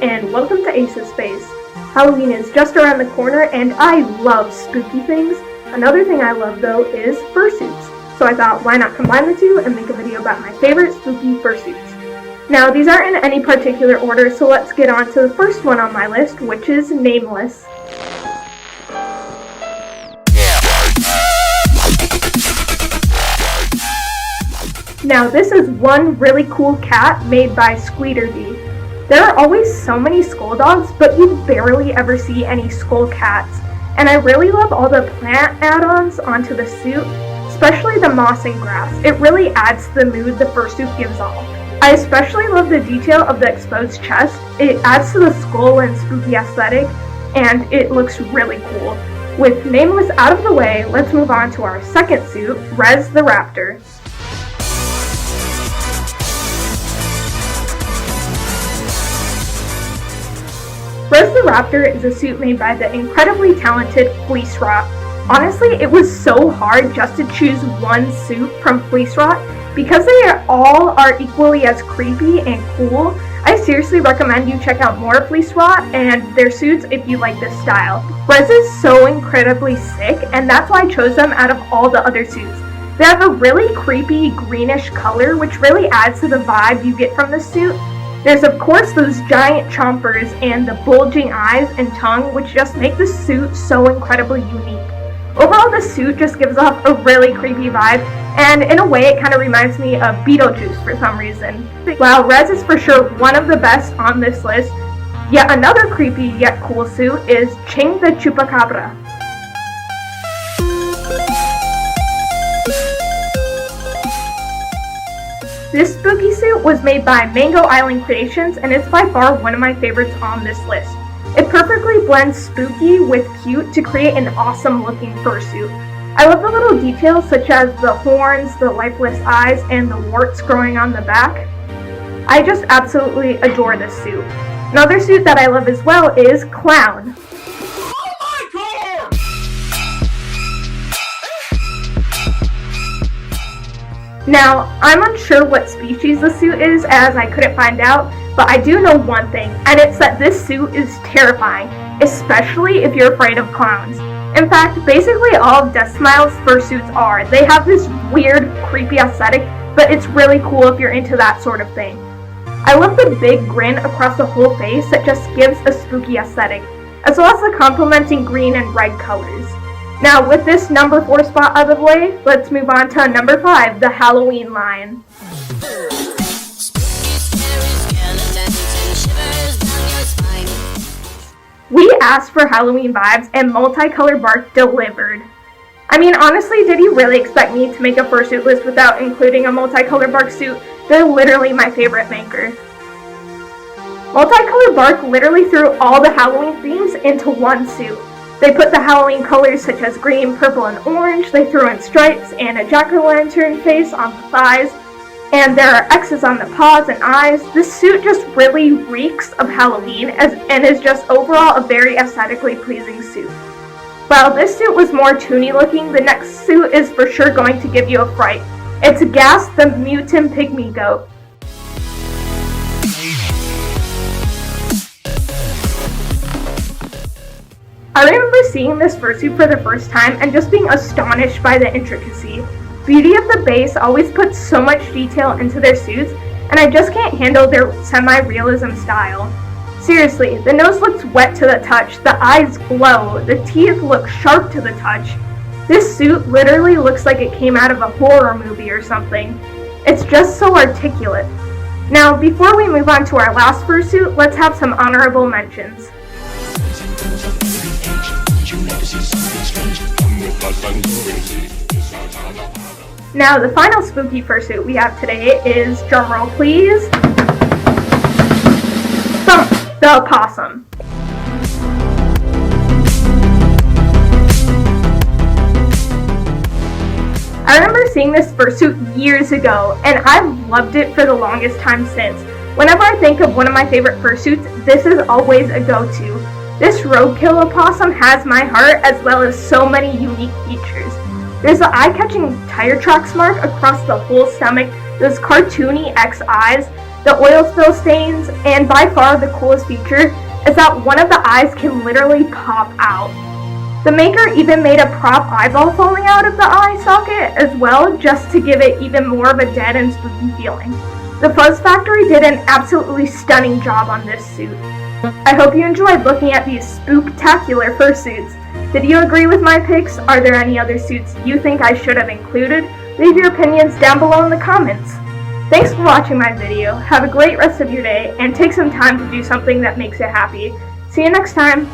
and welcome to Ace of Space. Halloween is just around the corner and I love spooky things. Another thing I love though is fursuits. So I thought why not combine the two and make a video about my favorite spooky fursuits. Now these aren't in any particular order, so let's get on to the first one on my list, which is Nameless. Now this is one really cool cat made by Squeederbee. There are always so many skull dogs, but you barely ever see any skull cats. And I really love all the plant add-ons onto the suit, especially the moss and grass. It really adds to the mood the fursuit gives off. I especially love the detail of the exposed chest. It adds to the skull and spooky aesthetic, and it looks really cool. With Nameless out of the way, let's move on to our second suit, Rez the Raptor. Rez the Raptor is a suit made by the incredibly talented Fleece Rot. Honestly, it was so hard just to choose one suit from Fleece Rot. Because they all are equally as creepy and cool, I seriously recommend you check out more Fleece Rot and their suits if you like this style. Rez is so incredibly sick, and that's why I chose them out of all the other suits. They have a really creepy greenish color, which really adds to the vibe you get from the suit. There's of course those giant chompers and the bulging eyes and tongue, which just make the suit so incredibly unique. Overall, the suit just gives off a really creepy vibe, and in a way it kind of reminds me of Beetlejuice for some reason. While Rez is for sure one of the best on this list, yet another creepy yet cool suit is Ching the Chupacabra. This spooky suit was made by Mango Island Creations and is by far one of my favorites on this list. It perfectly blends spooky with cute to create an awesome looking fursuit. I love the little details such as the horns, the lifeless eyes, and the warts growing on the back. I just absolutely adore this suit. Another suit that I love as well is Clown. Now, I'm unsure what species the suit is as I couldn't find out, but I do know one thing, and it's that this suit is terrifying, especially if you're afraid of clowns. In fact, basically all of Death Smile's fursuits are. They have this weird, creepy aesthetic, but it's really cool if you're into that sort of thing. I love the big grin across the whole face that just gives a spooky aesthetic, as well as the complementing green and red colors. Now, with this number 4 spot out of the way, let's move on to number 5, the Halloween line. We asked for Halloween vibes and Multicolored Bark delivered. I mean, honestly, did you really expect me to make a fursuit list without including a Multicolored Bark suit? They're literally my favorite maker. Multicolored Bark literally threw all the Halloween themes into one suit. They put the Halloween colors such as green, purple, and orange. They threw in stripes and a jack-o'-lantern face on the thighs. And there are X's on the paws and eyes. This suit just really reeks of Halloween and is just overall a very aesthetically pleasing suit. While this suit was more toony looking, the next suit is for sure going to give you a fright. It's Ghatz the Mutant Pygmy goat. I remember seeing this fursuit for the first time and just being astonished by the intricacy. Beauty of the Base always puts so much detail into their suits, and I just can't handle their semi-realism style. Seriously, the nose looks wet to the touch, the eyes glow, the teeth look sharp to the touch. This suit literally looks like it came out of a horror movie or something. It's just so articulate. Now, before we move on to our last fursuit, let's have some honorable mentions. Now, the final spooky fursuit we have today is, drumroll please, Thump the Opossum. I remember seeing this fursuit years ago, and I've loved it for the longest time since. Whenever I think of one of my favorite fursuits, this is always a go-to. This Roadkill Opossum has my heart, as well as so many unique features. There's the eye-catching tire tracks mark across the whole stomach those cartoony X eyes, the oil spill stains, and by far the coolest feature is that one of the eyes can literally pop out. The maker even made a prop eyeball falling out of the eye socket as well, just to give it even more of a dead and spooky feeling. The Fuzz Factory did an absolutely stunning job on this suit. I hope you enjoyed looking at these spooktacular fursuits. Did you agree with my picks? Are there any other suits you think I should have included? Leave your opinions down below in the comments. Thanks for watching my video. Have a great rest of your day, and take some time to do something that makes you happy. See you next time.